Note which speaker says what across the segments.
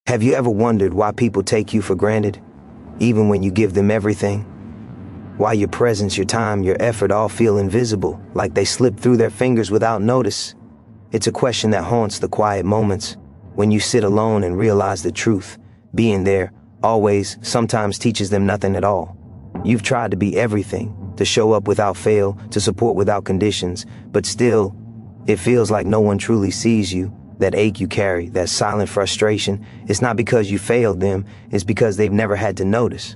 Speaker 1: Have you ever wondered why people take you for granted, even when you give them everything? Why your presence, your time, your effort all feel invisible, like they slip through their fingers without notice? It's a question that haunts the quiet moments, when you sit alone and realize the truth. Being there, always, sometimes teaches them nothing at all. You've tried to be everything, to show up without fail, to support without conditions, but still, it feels like no one truly sees you. That ache you carry, that silent frustration, it's not because you failed them, it's because they've never had to notice.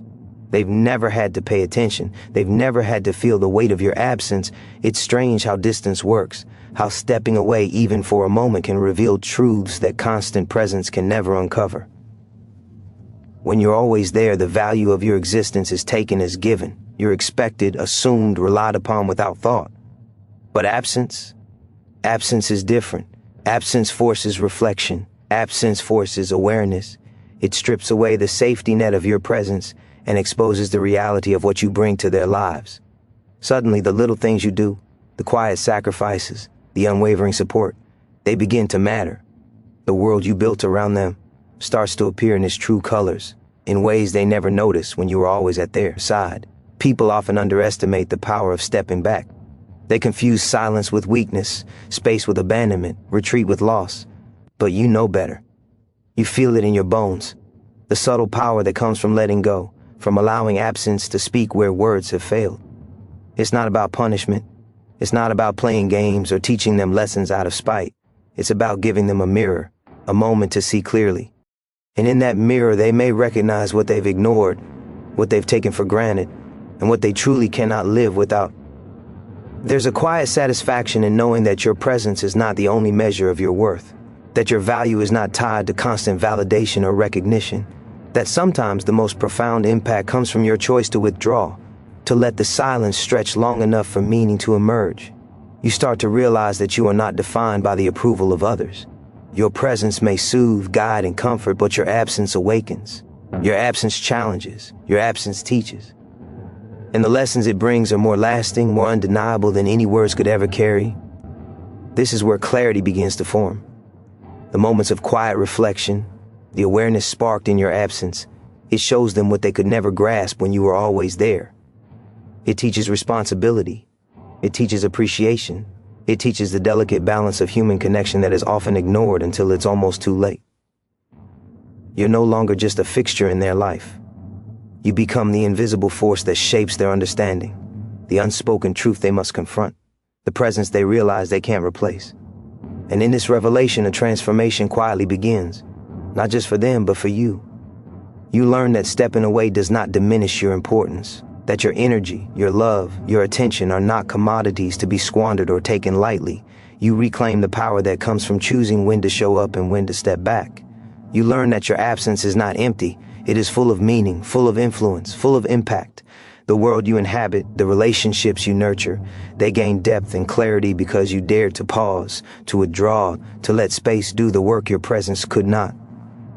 Speaker 1: They've never had to pay attention. They've never had to feel the weight of your absence. It's strange how distance works, how stepping away even for a moment can reveal truths that constant presence can never uncover. When you're always there, the value of your existence is taken as given. You're expected, assumed, relied upon without thought. But absence is different. Absence forces reflection. Absence forces awareness. It strips away the safety net of your presence and exposes the reality of what you bring to their lives. Suddenly, the little things you do, the quiet sacrifices, the unwavering support, they begin to matter. The world you built around them starts to appear in its true colors, in ways they never noticed when you were always at their side. People often underestimate the power of stepping back. They confuse silence with weakness, space with abandonment, retreat with loss. But you know better. You feel it in your bones. The subtle power that comes from letting go, from allowing absence to speak where words have failed. It's not about punishment. It's not about playing games or teaching them lessons out of spite. It's about giving them a mirror, a moment to see clearly. And in that mirror, they may recognize what they've ignored, what they've taken for granted, and what they truly cannot live without. There's a quiet satisfaction in knowing that your presence is not the only measure of your worth, that your value is not tied to constant validation or recognition, that sometimes the most profound impact comes from your choice to withdraw, to let the silence stretch long enough for meaning to emerge. You start to realize that you are not defined by the approval of others. Your presence may soothe, guide, and comfort, but your absence awakens. Your absence challenges. Your absence teaches. And the lessons it brings are more lasting, more undeniable than any words could ever carry. This is where clarity begins to form. The moments of quiet reflection, the awareness sparked in your absence, it shows them what they could never grasp when you were always there. It teaches responsibility. It teaches appreciation. It teaches the delicate balance of human connection that is often ignored until it's almost too late. You're no longer just a fixture in their life. You become the invisible force that shapes their understanding, the unspoken truth they must confront, the presence they realize they can't replace. And in this revelation, a transformation quietly begins, not just for them, but for you. You learn that stepping away does not diminish your importance, that your energy, your love, your attention are not commodities to be squandered or taken lightly. You reclaim the power that comes from choosing when to show up and when to step back. You learn that your absence is not empty. It is full of meaning, full of influence, full of impact. The world you inhabit, the relationships you nurture, they gain depth and clarity because you dared to pause, to withdraw, to let space do the work your presence could not.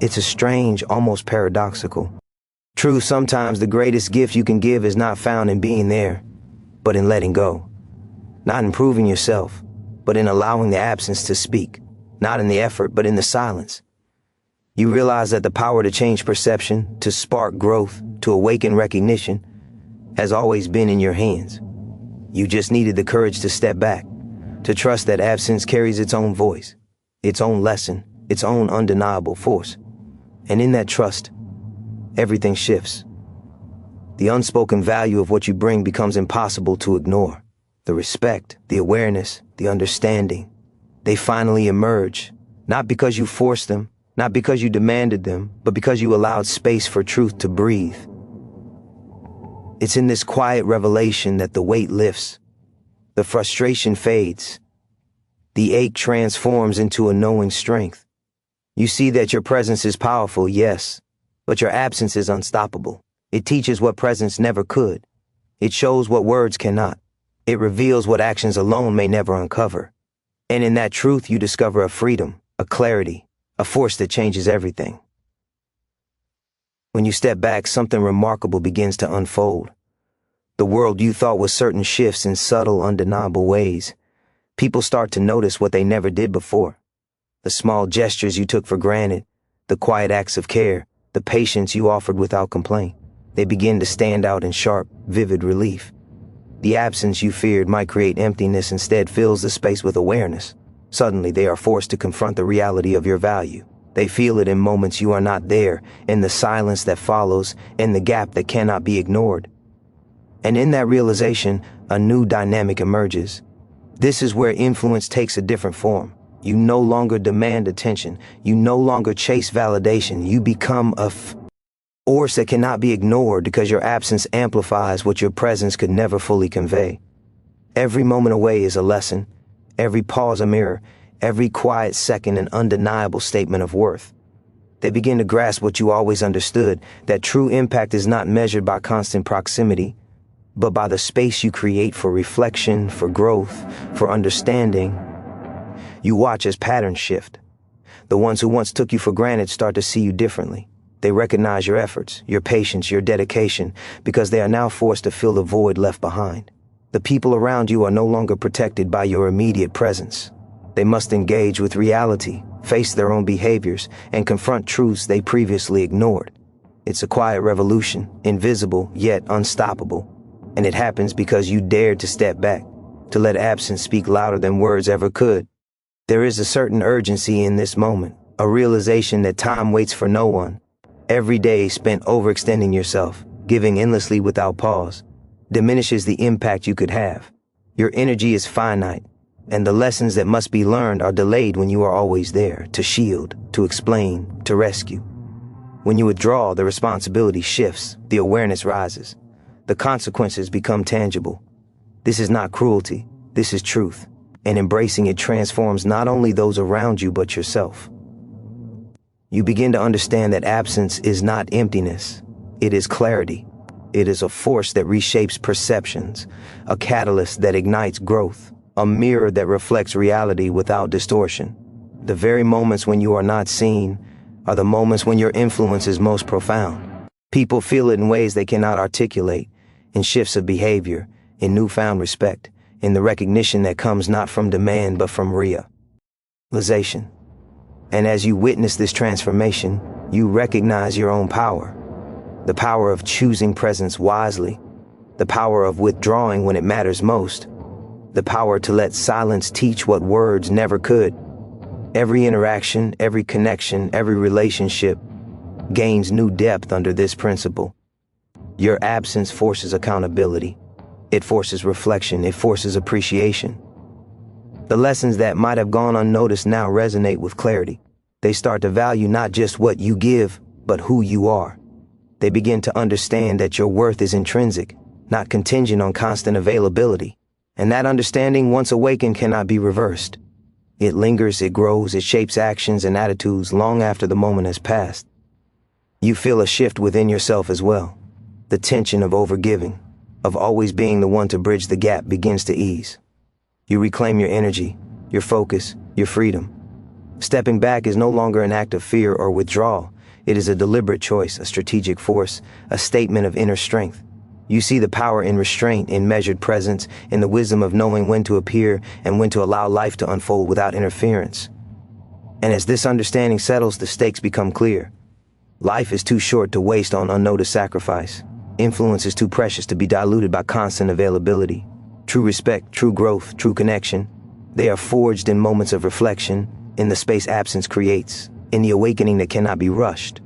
Speaker 1: It's a strange, almost paradoxical. True, sometimes the greatest gift you can give is not found in being there, but in letting go. Not in proving yourself, but in allowing the absence to speak. Not in the effort, but in the silence. You realize that the power to change perception, to spark growth, to awaken recognition, has always been in your hands. You just needed the courage to step back, to trust that absence carries its own voice, its own lesson, its own undeniable force. And in that trust, everything shifts. The unspoken value of what you bring becomes impossible to ignore. The respect, the awareness, the understanding, they finally emerge, not because you forced them, not because you demanded them, but because you allowed space for truth to breathe. It's in this quiet revelation that the weight lifts, the frustration fades, the ache transforms into a knowing strength. You see that your presence is powerful, yes, but your absence is unstoppable. It teaches what presence never could. It shows what words cannot. It reveals what actions alone may never uncover. And in that truth, you discover a freedom, a clarity, a force that changes everything. When you step back, something remarkable begins to unfold. The world you thought was certain shifts in subtle, undeniable ways. People start to notice what they never did before. The small gestures you took for granted, The quiet acts of care, the patience you offered without complaint, they begin to stand out in sharp, vivid relief. The absence you feared might create emptiness instead fills the space with awareness. Suddenly they are forced to confront the reality of your value. They feel it in moments you are not there, in the silence that follows, in the gap that cannot be ignored. And in that realization, a new dynamic emerges. This is where influence takes a different form. You no longer demand attention. You no longer chase validation. You become a force that cannot be ignored because your absence amplifies what your presence could never fully convey. Every moment away is a lesson. Every pause a mirror. Every quiet second an undeniable statement of worth. They begin to grasp what you always understood, that true impact is not measured by constant proximity, but by the space you create for reflection, for growth, for understanding. You watch as patterns shift. The ones who once took you for granted start to see you differently. They recognize your efforts, your patience, your dedication, because they are now forced to fill the void left behind. The people around you are no longer protected by your immediate presence. They must engage with reality, face their own behaviors, and confront truths they previously ignored. It's a quiet revolution, invisible yet unstoppable. And it happens because you dared to step back, to let absence speak louder than words ever could. There is a certain urgency in this moment, a realization that time waits for no one. Every day spent overextending yourself, giving endlessly without pause, diminishes the impact you could have. Your energy is finite, and the lessons that must be learned are delayed when you are always there, to shield, to explain, to rescue. When you withdraw, the responsibility shifts, the awareness rises. The consequences become tangible. This is not cruelty, this is truth, and embracing it transforms not only those around you but yourself. You begin to understand that absence is not emptiness, it is clarity. It is a force that reshapes perceptions, a catalyst that ignites growth, a mirror that reflects reality without distortion. The very moments when you are not seen are the moments when your influence is most profound. People feel it in ways they cannot articulate, in shifts of behavior, in newfound respect, in the recognition that comes not from demand but from realization. And as you witness this transformation, you recognize your own power. The power of choosing presence wisely, the power of withdrawing when it matters most, the power to let silence teach what words never could. Every interaction, every connection, every relationship gains new depth under this principle. Your absence forces accountability. It forces reflection. It forces appreciation. The lessons that might have gone unnoticed now resonate with clarity. They start to value not just what you give, but who you are. They begin to understand that your worth is intrinsic, not contingent on constant availability. And that understanding, once awakened, cannot be reversed. It lingers, it grows, it shapes actions and attitudes long after the moment has passed. You feel a shift within yourself as well. The tension of overgiving, of always being the one to bridge the gap, begins to ease. You reclaim your energy, your focus, your freedom. Stepping back is no longer an act of fear or withdrawal. It is a deliberate choice, a strategic force, a statement of inner strength. You see the power in restraint, in measured presence, in the wisdom of knowing when to appear and when to allow life to unfold without interference. And as this understanding settles, the stakes become clear. Life is too short to waste on unnoticed sacrifice. Influence is too precious to be diluted by constant availability. True respect, true growth, true connection, they are forged in moments of reflection, in the space absence creates, in the awakening that cannot be rushed.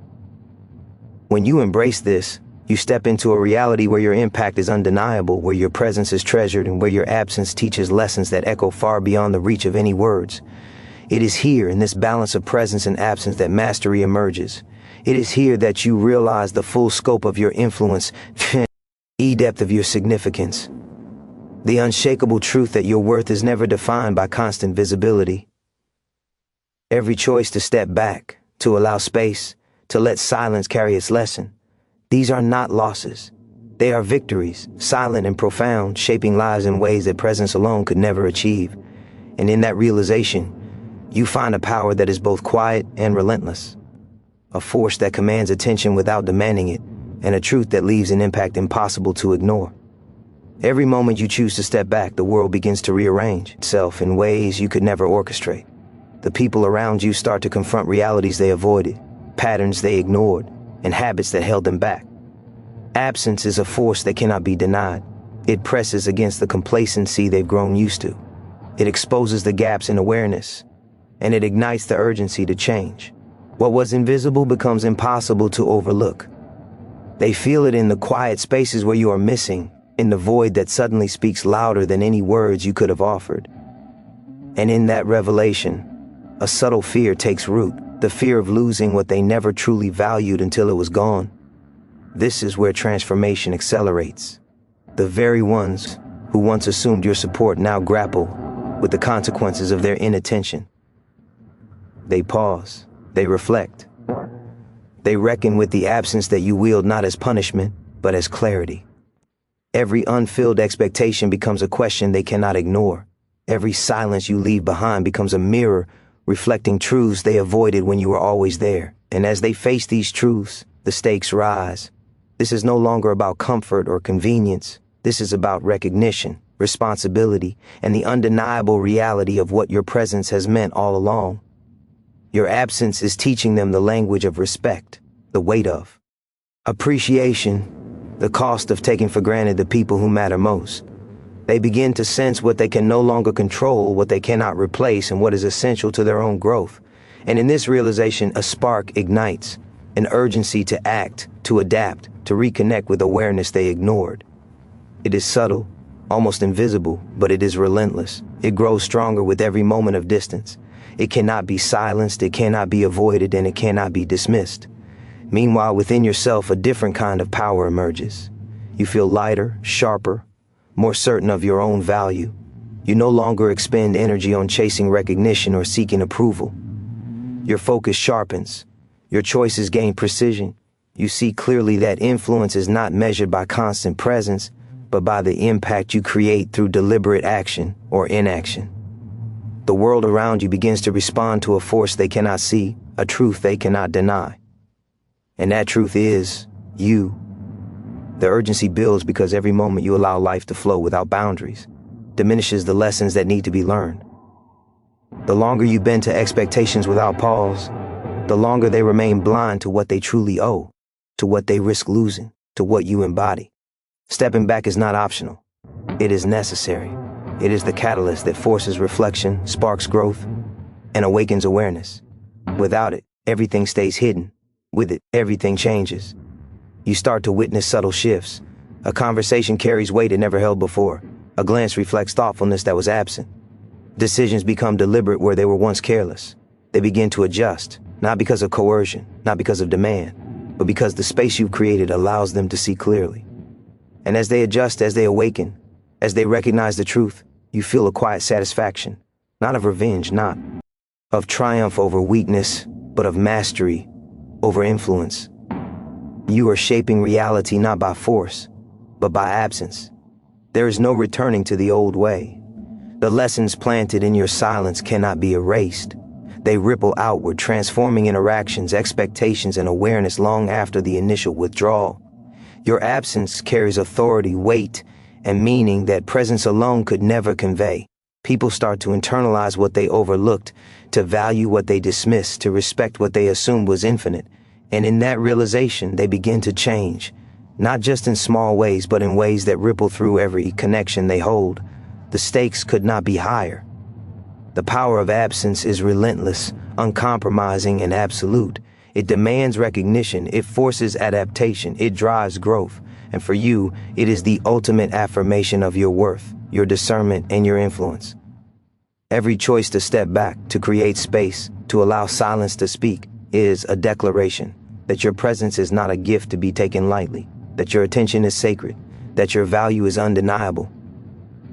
Speaker 1: When you embrace this, you step into a reality where your impact is undeniable, where your presence is treasured, and where your absence teaches lessons that echo far beyond the reach of any words. It is here, in this balance of presence and absence, that mastery emerges. It is here that you realize the full scope of your influence, the depth of your significance, the unshakable truth that your worth is never defined by constant visibility. Every choice to step back, to allow space, to let silence carry its lesson, these are not losses. They are victories, silent and profound, shaping lives in ways that presence alone could never achieve. And in that realization, you find a power that is both quiet and relentless. A force that commands attention without demanding it, and a truth that leaves an impact impossible to ignore. Every moment you choose to step back, the world begins to rearrange itself in ways you could never orchestrate. The people around you start to confront realities they avoided. patterns they ignored, and habits that held them back. Absence is a force that cannot be denied. It presses against the complacency they've grown used to. It exposes the gaps in awareness, and it ignites the urgency to change. What was invisible becomes impossible to overlook. They feel it in the quiet spaces where you are missing, in the void that suddenly speaks louder than any words you could have offered. And in that revelation, a subtle fear takes root, the fear of losing what they never truly valued until it was gone. This is where transformation accelerates. The very ones who once assumed your support now grapple with the consequences of their inattention. They pause, they reflect. They reckon with the absence that you wield not as punishment, but as clarity. Every unfilled expectation becomes a question they cannot ignore. Every silence you leave behind becomes a mirror reflecting truths they avoided when you were always there. And as they face these truths, the stakes rise. This is no longer about comfort or convenience. This is about recognition, responsibility, and the undeniable reality of what your presence has meant all along. Your absence is teaching them the language of respect, the weight of appreciation, the cost of taking for granted the people who matter most. They begin to sense what they can no longer control, what they cannot replace, and what is essential to their own growth. And in this realization, a spark ignites, an urgency to act, to adapt, to reconnect with awareness they ignored. It is subtle, almost invisible, but it is relentless. It grows stronger with every moment of distance. It cannot be silenced, it cannot be avoided, and it cannot be dismissed. Meanwhile, within yourself, a different kind of power emerges. You feel lighter, sharper, more certain of your own value. You no longer expend energy on chasing recognition or seeking approval. Your focus sharpens. Your choices gain precision. You see clearly that influence is not measured by constant presence, but by the impact you create through deliberate action or inaction. The world around you begins to respond to a force they cannot see, a truth they cannot deny. And that truth is you. The urgency builds because every moment you allow life to flow without boundaries diminishes the lessons that need to be learned. The longer you bend to expectations without pause, the longer they remain blind to what they truly owe, to what they risk losing, to what you embody. Stepping back is not optional. It is necessary. It is the catalyst that forces reflection, sparks growth, and awakens awareness. Without it, everything stays hidden. With it, everything changes. You start to witness subtle shifts. A conversation carries weight it never held before. A glance reflects thoughtfulness that was absent. Decisions become deliberate where they were once careless. They begin to adjust, not because of coercion, not because of demand, but because the space you've created allows them to see clearly. And as they adjust, as they awaken, as they recognize the truth, you feel a quiet satisfaction, not of revenge, not of triumph over weakness, but of mastery over influence. You are shaping reality not by force, but by absence. There is no returning to the old way. The lessons planted in your silence cannot be erased. They ripple outward, transforming interactions, expectations, and awareness long after the initial withdrawal. Your absence carries authority, weight, and meaning that presence alone could never convey. People start to internalize what they overlooked, to value what they dismissed, to respect what they assumed was infinite. And in that realization, they begin to change, not just in small ways, but in ways that ripple through every connection they hold. The stakes could not be higher. The power of absence is relentless, uncompromising, and absolute. It demands recognition, it forces adaptation, it drives growth. And for you, it is the ultimate affirmation of your worth, your discernment, and your influence. Every choice to step back, to create space, to allow silence to speak, is a declaration that your presence is not a gift to be taken lightly, that your attention is sacred, that your value is undeniable.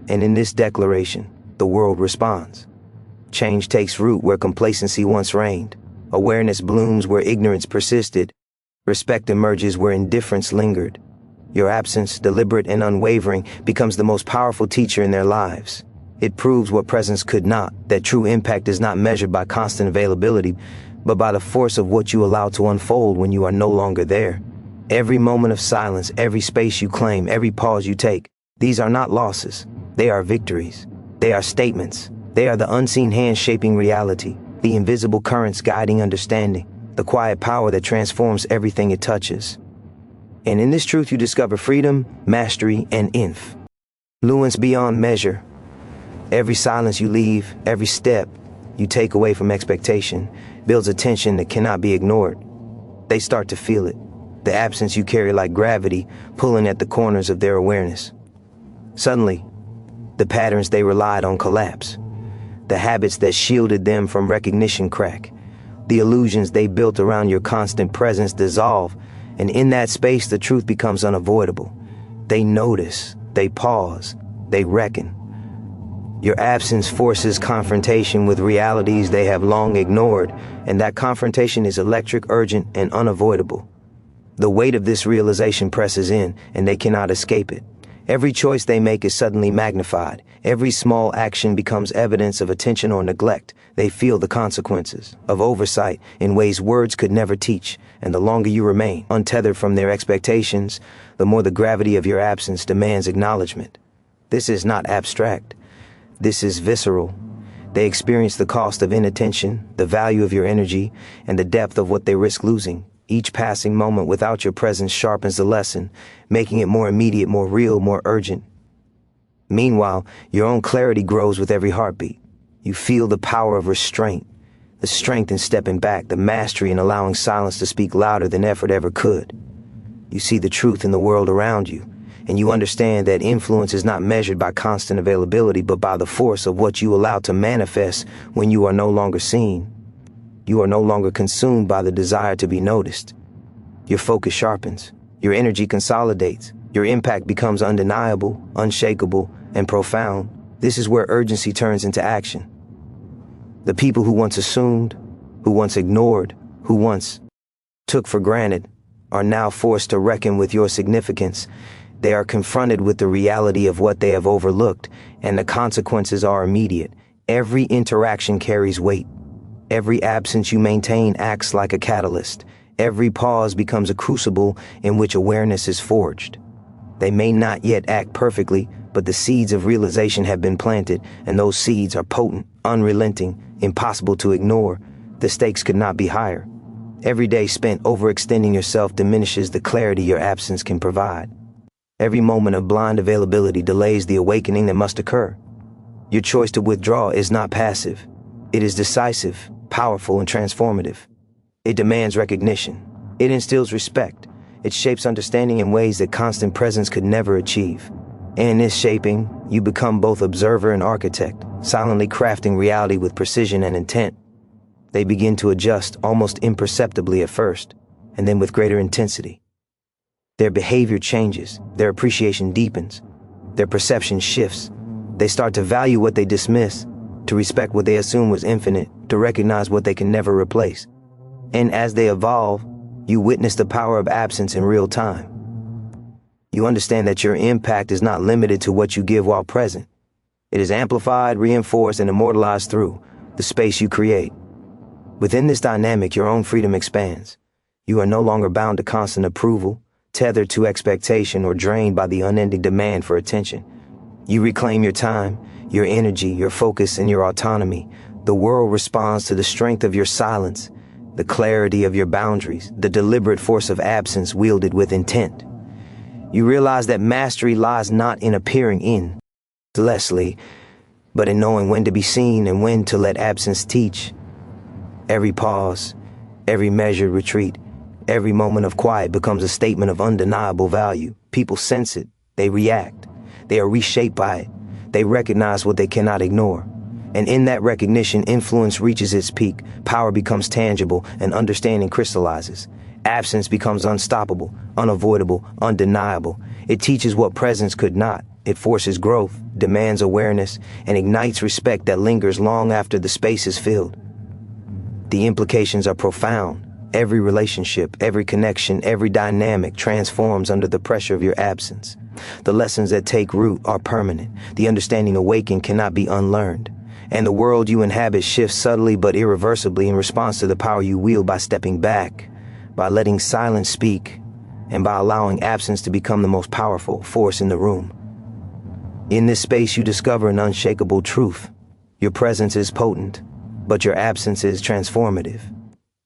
Speaker 1: And in this declaration, the world responds. Change takes root where complacency once reigned. Awareness blooms where ignorance persisted. Respect emerges where indifference lingered. Your absence, deliberate and unwavering, becomes the most powerful teacher in their lives. It proves what presence could not, that true impact is not measured by constant availability, but by the force of what you allow to unfold when you are no longer there. Every moment of silence, every space you claim, every pause you take, these are not losses. They are victories. They are statements. They are the unseen hands shaping reality, the invisible currents guiding understanding, the quiet power that transforms everything it touches. And in this truth you discover freedom, mastery, and influence beyond measure. Every silence you leave, every step you take away from expectation, builds a tension that cannot be ignored. They start to feel it, the absence you carry like gravity, pulling at the corners of their awareness. Suddenly, the patterns they relied on collapse. The habits that shielded them from recognition crack. The illusions they built around your constant presence dissolve, and in that space the truth becomes unavoidable. They notice, they pause, they reckon. Your absence forces confrontation with realities they have long ignored, and that confrontation is electric, urgent, and unavoidable. The weight of this realization presses in, and they cannot escape it. Every choice they make is suddenly magnified. Every small action becomes evidence of attention or neglect. They feel the consequences of oversight in ways words could never teach, and the longer you remain untethered from their expectations, the more the gravity of your absence demands acknowledgement. This is not abstract. This is visceral. They experience the cost of inattention, the value of your energy, and the depth of what they risk losing. Each passing moment without your presence sharpens the lesson, making it more immediate, more real, more urgent. Meanwhile, your own clarity grows with every heartbeat. You feel the power of restraint, the strength in stepping back, the mastery in allowing silence to speak louder than effort ever could. You see the truth in the world around you, and you understand that influence is not measured by constant availability, but by the force of what you allow to manifest when you are no longer seen. You are no longer consumed by the desire to be noticed. Your focus sharpens, your energy consolidates, your impact becomes undeniable, unshakable, and profound. This is where urgency turns into action. The people who once assumed, who once ignored, who once took for granted, are now forced to reckon with your significance. They are confronted with the reality of what they have overlooked, and the consequences are immediate. Every interaction carries weight. Every absence you maintain acts like a catalyst. Every pause becomes a crucible in which awareness is forged. They may not yet act perfectly, but the seeds of realization have been planted, and those seeds are potent, unrelenting, impossible to ignore. The stakes could not be higher. Every day spent overextending yourself diminishes the clarity your absence can provide. Every moment of blind availability delays the awakening that must occur. Your choice to withdraw is not passive. It is decisive, powerful, and transformative. It demands recognition. It instills respect. It shapes understanding in ways that constant presence could never achieve. And in this shaping, you become both observer and architect, silently crafting reality with precision and intent. They begin to adjust almost imperceptibly at first, and then with greater intensity. Their behavior changes, their appreciation deepens, their perception shifts. They start to value what they dismiss, to respect what they assume was infinite, to recognize what they can never replace. And as they evolve, you witness the power of absence in real time. You understand that your impact is not limited to what you give while present. It is amplified, reinforced, and immortalized through the space you create. Within this dynamic, your own freedom expands. You are no longer bound to constant approval, tethered to expectation, or drained by the unending demand for attention. You reclaim your time, your energy, your focus, and your autonomy. The world responds to the strength of your silence, the clarity of your boundaries, the deliberate force of absence wielded with intent. You realize that mastery lies not in appearing endlessly, but in knowing when to be seen and when to let absence teach. Every pause, every measured retreat, every moment of quiet becomes a statement of undeniable value. People sense it, they react, they are reshaped by it, they recognize what they cannot ignore. And in that recognition, influence reaches its peak, power becomes tangible, and understanding crystallizes. Absence becomes unstoppable, unavoidable, undeniable. It teaches what presence could not. It forces growth, demands awareness, and ignites respect that lingers long after the space is filled. The implications are profound. Every relationship, every connection, every dynamic transforms under the pressure of your absence. The lessons that take root are permanent. The understanding awakened cannot be unlearned. And the world you inhabit shifts subtly but irreversibly in response to the power you wield by stepping back, by letting silence speak, and by allowing absence to become the most powerful force in the room. In this space you discover an unshakable truth. Your presence is potent, but your absence is transformative.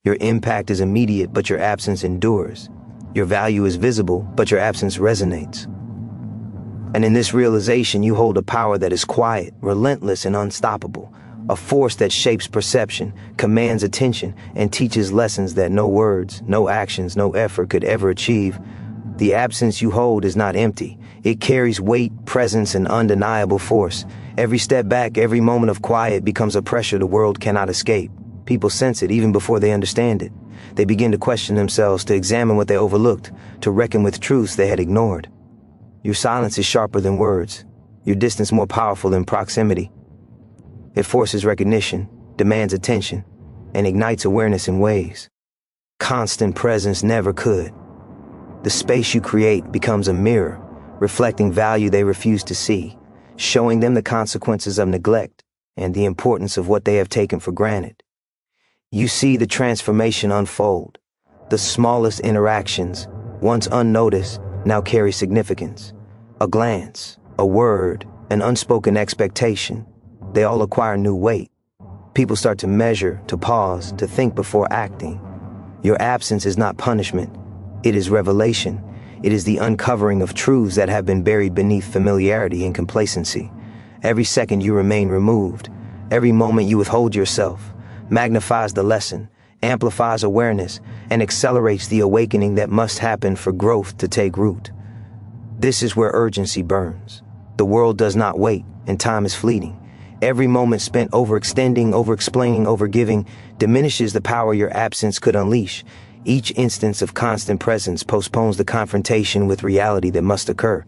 Speaker 1: Your impact is immediate, but your absence endures. Your value is visible, but your absence resonates. And in this realization, you hold a power that is quiet, relentless, and unstoppable. A force that shapes perception, commands attention, and teaches lessons that no words, no actions, no effort could ever achieve. The absence you hold is not empty. It carries weight, presence, and undeniable force. Every step back, every moment of quiet becomes a pressure the world cannot escape. People sense it even before they understand it. They begin to question themselves, to examine what they overlooked, to reckon with truths they had ignored. Your silence is sharper than words. Your distance more powerful than proximity. It forces recognition, demands attention, and ignites awareness in ways constant presence never could. The space you create becomes a mirror, reflecting value they refuse to see, showing them the consequences of neglect and the importance of what they have taken for granted. You see the transformation unfold. The smallest interactions, once unnoticed, now carry significance. A glance, a word, an unspoken expectation, they all acquire new weight. People start to measure, to pause, to think before acting. Your absence is not punishment. It is revelation. It is the uncovering of truths that have been buried beneath familiarity and complacency. Every second you remain removed, every moment you withhold yourself, magnifies the lesson, amplifies awareness, and accelerates the awakening that must happen for growth to take root. This is where urgency burns. The world does not wait, and time is fleeting. Every moment spent overextending, overexplaining, overgiving diminishes the power your absence could unleash. Each instance of constant presence postpones the confrontation with reality that must occur.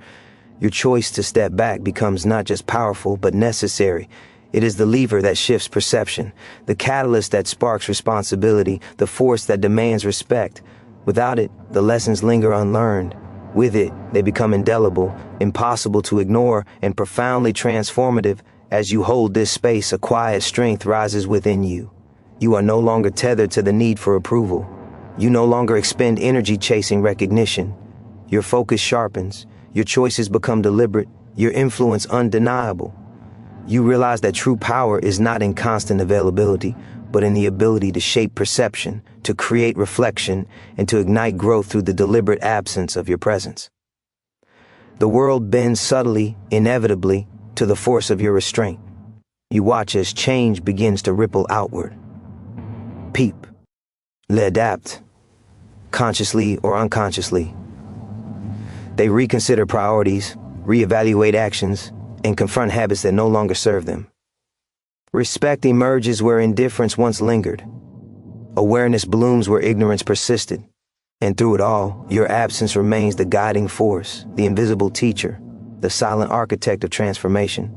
Speaker 1: Your choice to step back becomes not just powerful, but necessary. It is the lever that shifts perception, the catalyst that sparks responsibility, the force that demands respect. Without it, the lessons linger unlearned. With it, they become indelible, impossible to ignore, and profoundly transformative. As you hold this space, a quiet strength rises within you. You are no longer tethered to the need for approval. You no longer expend energy chasing recognition. Your focus sharpens, your choices become deliberate, your influence undeniable. You realize that true power is not in constant availability, but in the ability to shape perception, to create reflection, and to ignite growth through the deliberate absence of your presence. The world bends subtly, inevitably, to the force of your restraint. You watch as change begins to ripple outward. Peep. Adapt. Consciously or unconsciously. They reconsider priorities, reevaluate actions, and confront habits that no longer serve them. Respect emerges where indifference once lingered. Awareness blooms where ignorance persisted. And through it all, your absence remains the guiding force, the invisible teacher, the silent architect of transformation.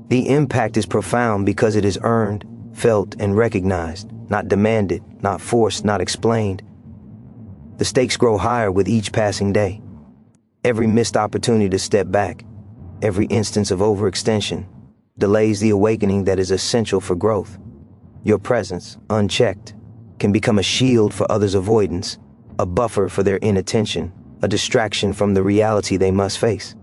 Speaker 1: The impact is profound because it is earned, felt, and recognized, not demanded, not forced, not explained. The stakes grow higher with each passing day. Every missed opportunity to step back, every instance of overextension, delays the awakening that is essential for growth. Your presence, unchecked, can become a shield for others' avoidance, a buffer for their inattention, a distraction from the reality they must face.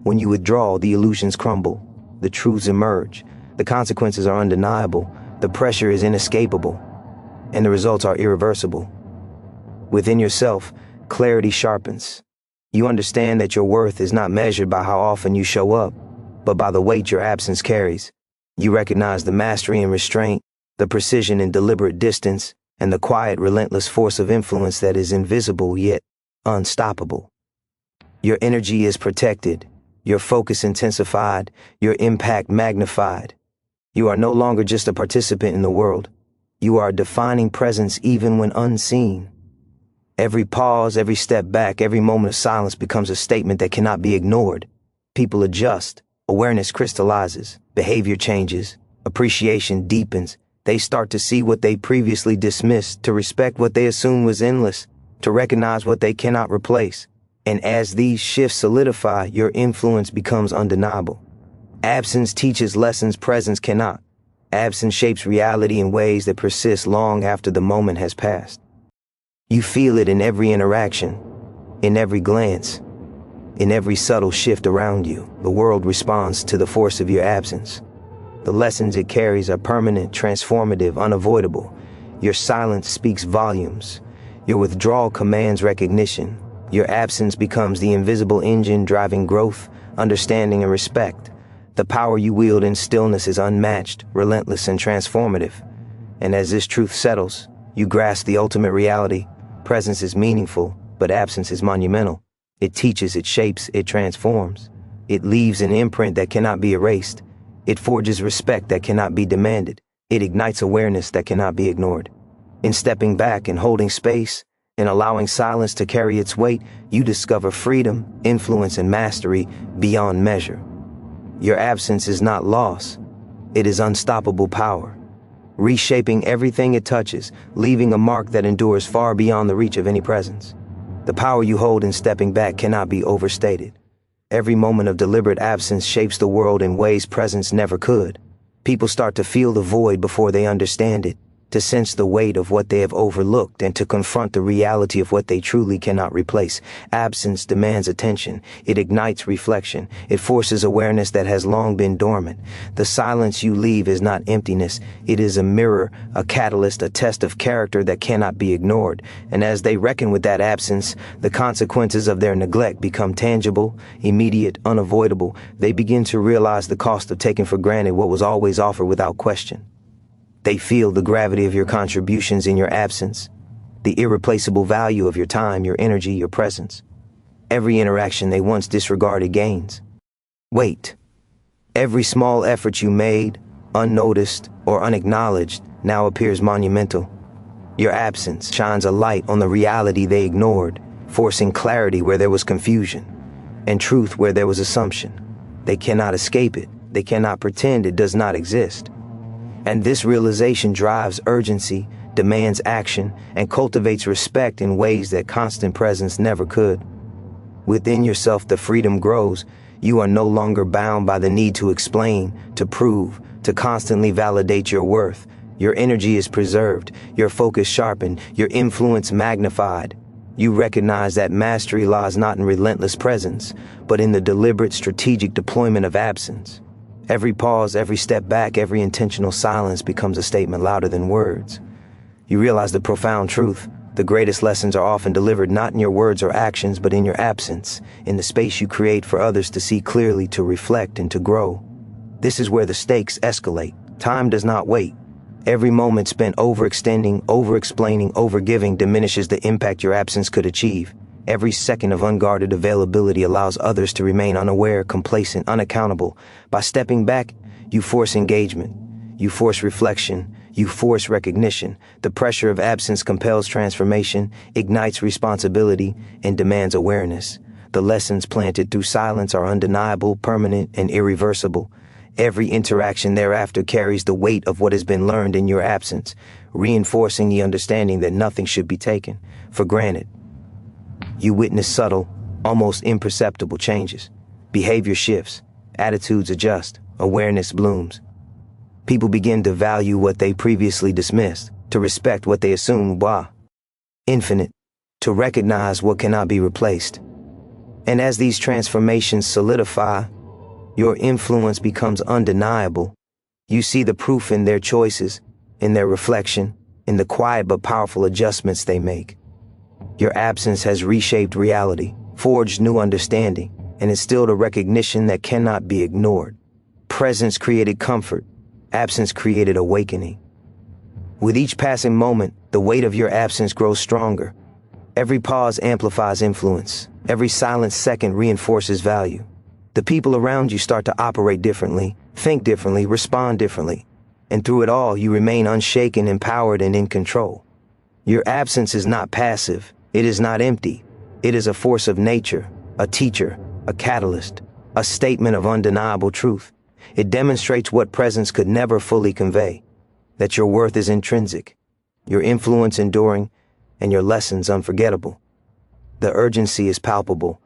Speaker 1: When you withdraw, the illusions crumble, the truths emerge, the consequences are undeniable, the pressure is inescapable, and the results are irreversible. Within yourself, clarity sharpens. You understand that your worth is not measured by how often you show up, but by the weight your absence carries. You recognize the mastery and restraint, the precision and deliberate distance, and the quiet, relentless force of influence that is invisible yet unstoppable. Your energy is protected, your focus intensified, your impact magnified. You are no longer just a participant in the world. You are a defining presence even when unseen. Every pause, every step back, every moment of silence becomes a statement that cannot be ignored. People adjust, awareness crystallizes, behavior changes, appreciation deepens. They start to see what they previously dismissed, to respect what they assumed was endless, to recognize what they cannot replace. And as these shifts solidify, your influence becomes undeniable. Absence teaches lessons presence cannot. Absence shapes reality in ways that persist long after the moment has passed. You feel it in every interaction, in every glance, in every subtle shift around you. The world responds to the force of your absence. The lessons it carries are permanent, transformative, unavoidable. Your silence speaks volumes. Your withdrawal commands recognition. Your absence becomes the invisible engine driving growth, understanding, and respect. The power you wield in stillness is unmatched, relentless, and transformative. And as this truth settles, you grasp the ultimate reality. Presence is meaningful, but absence is monumental. It teaches, it shapes, it transforms. It leaves an imprint that cannot be erased. It forges respect that cannot be demanded. It ignites awareness that cannot be ignored. In stepping back and holding space, in allowing silence to carry its weight, you discover freedom, influence, and mastery beyond measure. Your absence is not loss. It is unstoppable power, reshaping everything it touches, leaving a mark that endures far beyond the reach of any presence. The power you hold in stepping back cannot be overstated. Every moment of deliberate absence shapes the world in ways presence never could. People start to feel the void before they understand it, to sense the weight of what they have overlooked, and to confront the reality of what they truly cannot replace. Absence demands attention. It ignites reflection. It forces awareness that has long been dormant. The silence you leave is not emptiness. It is a mirror, a catalyst, a test of character that cannot be ignored. And as they reckon with that absence, the consequences of their neglect become tangible, immediate, unavoidable. They begin to realize the cost of taking for granted what was always offered without question. They feel the gravity of your contributions in your absence, the irreplaceable value of your time, your energy, your presence. Every interaction they once disregarded gains. Wait. Every small effort you made, unnoticed or unacknowledged, now appears monumental. Your absence shines a light on the reality they ignored, forcing clarity where there was confusion, and truth where there was assumption. They cannot escape it. They cannot pretend it does not exist. And this realization drives urgency, demands action, and cultivates respect in ways that constant presence never could. Within yourself, the freedom grows. You are no longer bound by the need to explain, to prove, to constantly validate your worth. Your energy is preserved, your focus sharpened, your influence magnified. You recognize that mastery lies not in relentless presence, but in the deliberate, strategic deployment of absence. Every pause, every step back, every intentional silence becomes a statement louder than words. You realize the profound truth. The greatest lessons are often delivered not in your words or actions, but in your absence, in the space you create for others to see clearly, to reflect, and to grow. This is where the stakes escalate. Time does not wait. Every moment spent overextending, over-explaining, over-giving diminishes the impact your absence could achieve. Every second of unguarded availability allows others to remain unaware, complacent, unaccountable. By stepping back, you force engagement. You force reflection. You force recognition. The pressure of absence compels transformation, ignites responsibility, and demands awareness. The lessons planted through silence are undeniable, permanent, and irreversible. Every interaction thereafter carries the weight of what has been learned in your absence, reinforcing the understanding that nothing should be taken for granted. You witness subtle, almost imperceptible changes. Behavior shifts, attitudes adjust, awareness blooms. People begin to value what they previously dismissed, to respect what they assumed was infinite, to recognize what cannot be replaced. And as these transformations solidify, your influence becomes undeniable. You see the proof in their choices, in their reflection, in the quiet but powerful adjustments they make. Your absence has reshaped reality, forged new understanding, and instilled a recognition that cannot be ignored. Presence created comfort. Absence created awakening. With each passing moment, the weight of your absence grows stronger. Every pause amplifies influence. Every silent second reinforces value. The people around you start to operate differently, think differently, respond differently. And through it all, you remain unshaken, empowered, and in control. Your absence is not passive. It is not empty. It is a force of nature, a teacher, a catalyst, a statement of undeniable truth. It demonstrates what presence could never fully convey, that your worth is intrinsic, your influence enduring, and your lessons unforgettable. The urgency is palpable.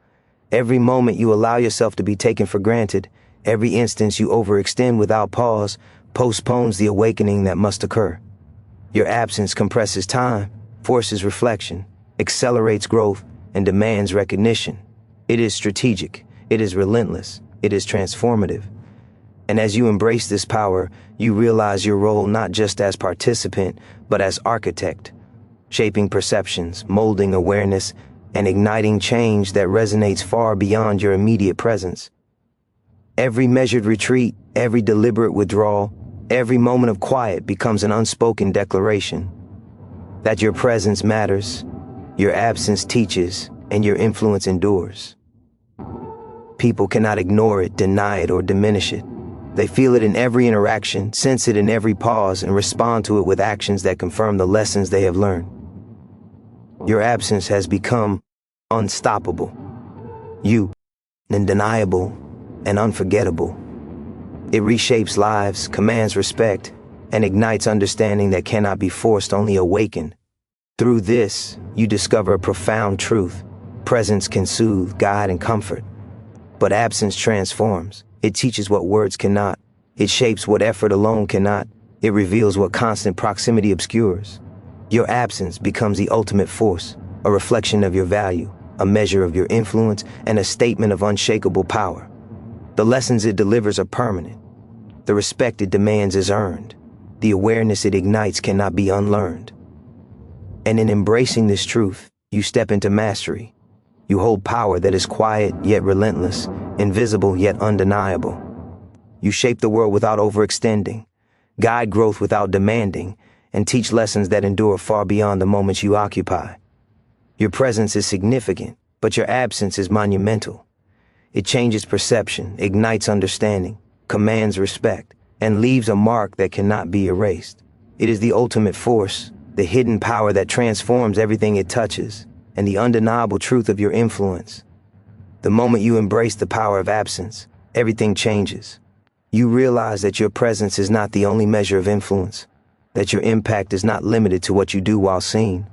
Speaker 1: Every moment you allow yourself to be taken for granted, every instance you overextend without pause, postpones the awakening that must occur. Your absence compresses time, forces reflection, accelerates growth, and demands recognition. It is strategic. It is relentless. It is transformative. And as you embrace this power, you realize your role not just as participant, but as architect, shaping perceptions, molding awareness, and igniting change that resonates far beyond your immediate presence. Every measured retreat, every deliberate withdrawal, every moment of quiet becomes an unspoken declaration that your presence matters, your absence teaches, and your influence endures. People cannot ignore it, deny it, or diminish it. They feel it in every interaction, sense it in every pause, and respond to it with actions that confirm the lessons they have learned. Your absence has become unstoppable. You, undeniable and unforgettable. It reshapes lives, commands respect, and ignites understanding that cannot be forced, only awakened. Through this, you discover a profound truth. Presence can soothe, guide, and comfort. But absence transforms. It teaches what words cannot. It shapes what effort alone cannot. It reveals what constant proximity obscures. Your absence becomes the ultimate force, a reflection of your value, a measure of your influence, and a statement of unshakable power. The lessons it delivers are permanent. The respect it demands is earned. The awareness it ignites cannot be unlearned. And in embracing this truth, you step into mastery. You hold power that is quiet yet relentless, invisible yet undeniable. You shape the world without overextending, guide growth without demanding, and teach lessons that endure far beyond the moments you occupy. Your presence is significant, but your absence is monumental. It changes perception, ignites understanding, commands respect, and leaves a mark that cannot be erased. It is the ultimate force, the hidden power that transforms everything it touches, and the undeniable truth of your influence. The moment you embrace the power of absence, everything changes. You realize that your presence is not the only measure of influence, that your impact is not limited to what you do while seen.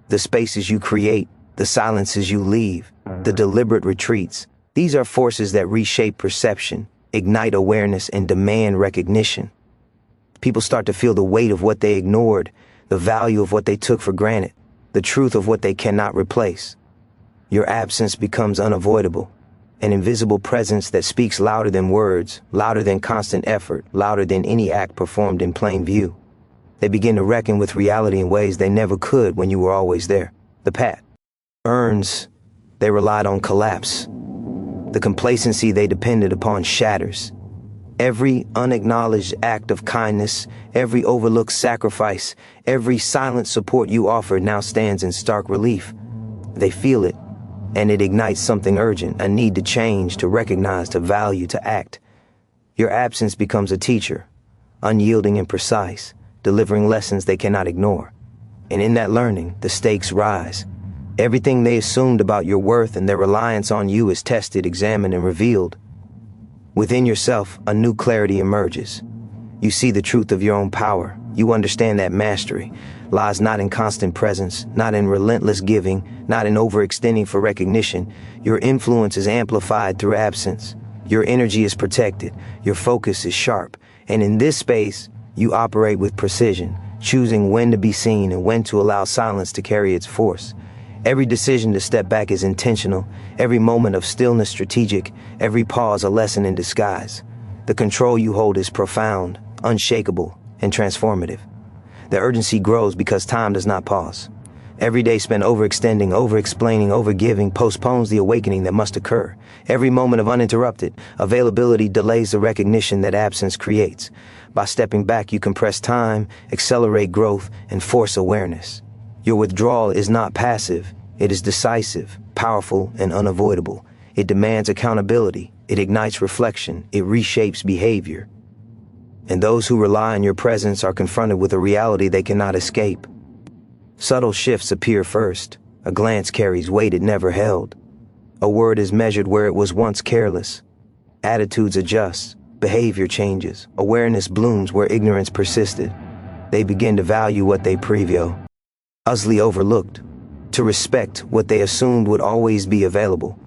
Speaker 1: The spaces you create, the silences you leave, the deliberate retreats, these are forces that reshape perception, ignite awareness, and demand recognition. People start to feel the weight of what they ignored, the value of what they took for granted, the truth of what they cannot replace. Your absence becomes unavoidable, an invisible presence that speaks louder than words, louder than constant effort, louder than any act performed in plain view. They begin to reckon with reality in ways they never could when you were always there. The patterns they relied on collapse. The complacency they depended upon shatters. Every unacknowledged act of kindness, every overlooked sacrifice, every silent support you offered now stands in stark relief. They feel it, and it ignites something urgent, a need to change, to recognize, to value, to act. Your absence becomes a teacher, unyielding and precise, delivering lessons they cannot ignore. And in that learning, the stakes rise. Everything they assumed about your worth and their reliance on you is tested, examined, and revealed. Within yourself, a new clarity emerges. You see the truth of your own power. You understand that mastery lies not in constant presence, not in relentless giving, not in overextending for recognition. Your influence is amplified through absence. Your energy is protected. Your focus is sharp. And in this space, you operate with precision, choosing when to be seen and when to allow silence to carry its force. Every decision to step back is intentional, every moment of stillness strategic, every pause a lesson in disguise. The control you hold is profound, unshakable, and transformative. The urgency grows because time does not pause. Every day spent overextending, over-explaining, over-giving postpones the awakening that must occur. Every moment of uninterrupted availability delays the recognition that absence creates. By stepping back, you compress time, accelerate growth, and force awareness. Your withdrawal is not passive. It is decisive, powerful, and unavoidable. It demands accountability. It ignites reflection. It reshapes behavior. And those who rely on your presence are confronted with a reality they cannot escape. Subtle shifts appear first. A glance carries weight it never held. A word is measured where it was once careless. Attitudes adjust. Behavior changes. Awareness blooms where ignorance persisted. They begin to value what they previously overlooked, to respect what they assumed would always be available,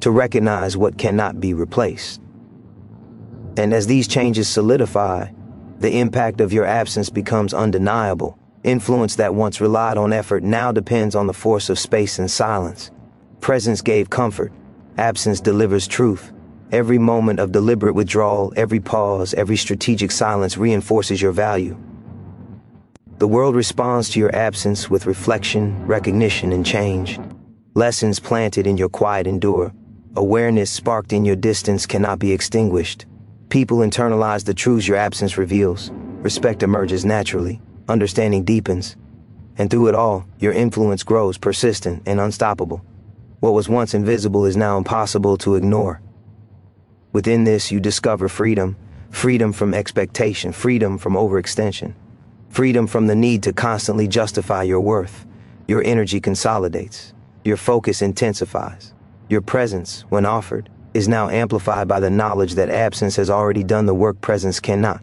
Speaker 1: to recognize what cannot be replaced. And as these changes solidify, the impact of your absence becomes undeniable. Influence that once relied on effort now depends on the force of space and silence. Presence gave comfort. Absence delivers truth. Every moment of deliberate withdrawal, every pause, every strategic silence reinforces your value. The world responds to your absence with reflection, recognition, and change. Lessons planted in your quiet endure. Awareness sparked in your distance cannot be extinguished. People internalize the truths your absence reveals. Respect emerges naturally. Understanding deepens. And through it all, your influence grows persistent and unstoppable. What was once invisible is now impossible to ignore. Within this, you discover freedom. Freedom from expectation. Freedom from overextension. Freedom from the need to constantly justify your worth. Your energy consolidates. Your focus intensifies. Your presence, when offered, is now amplified by the knowledge that absence has already done the work presence cannot.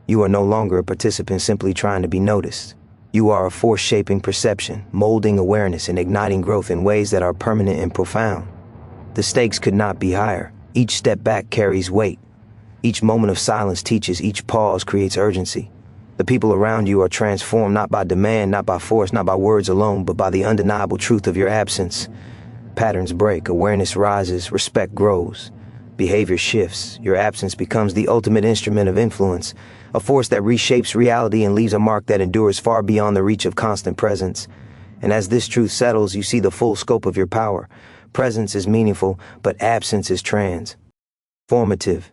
Speaker 1: You are no longer a participant simply trying to be noticed. You are a force shaping perception, molding awareness and igniting growth in ways that are permanent and profound. The stakes could not be higher. Each step back carries weight. Each moment of silence teaches, each pause creates urgency. The people around you are transformed not by demand, not by force, not by words alone, but by the undeniable truth of your absence. Patterns break, awareness rises, respect grows. Behavior shifts. Your absence becomes the ultimate instrument of influence, a force that reshapes reality and leaves a mark that endures far beyond the reach of constant presence. And as this truth settles, you see the full scope of your power. Presence is meaningful, but absence is transformative.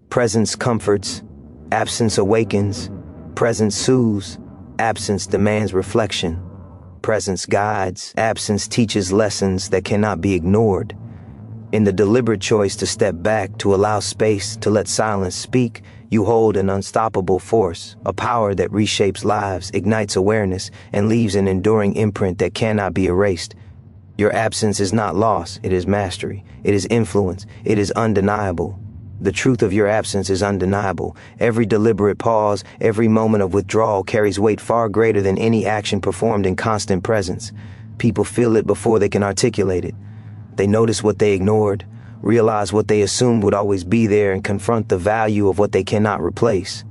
Speaker 1: Presence comforts, absence awakens. Presence soothes, absence demands reflection. Presence guides, absence teaches lessons that cannot be ignored. In the deliberate choice to step back, to allow space, to let silence speak, you hold an unstoppable force, a power that reshapes lives, ignites awareness, and leaves an enduring imprint that cannot be erased. Your absence is not loss, it is mastery, it is influence, it is undeniable. The truth of your absence is undeniable. Every deliberate pause, every moment of withdrawal carries weight far greater than any action performed in constant presence. People feel it before they can articulate it. They notice what they ignored, realize what they assumed would always be there, and confront the value of what they cannot replace.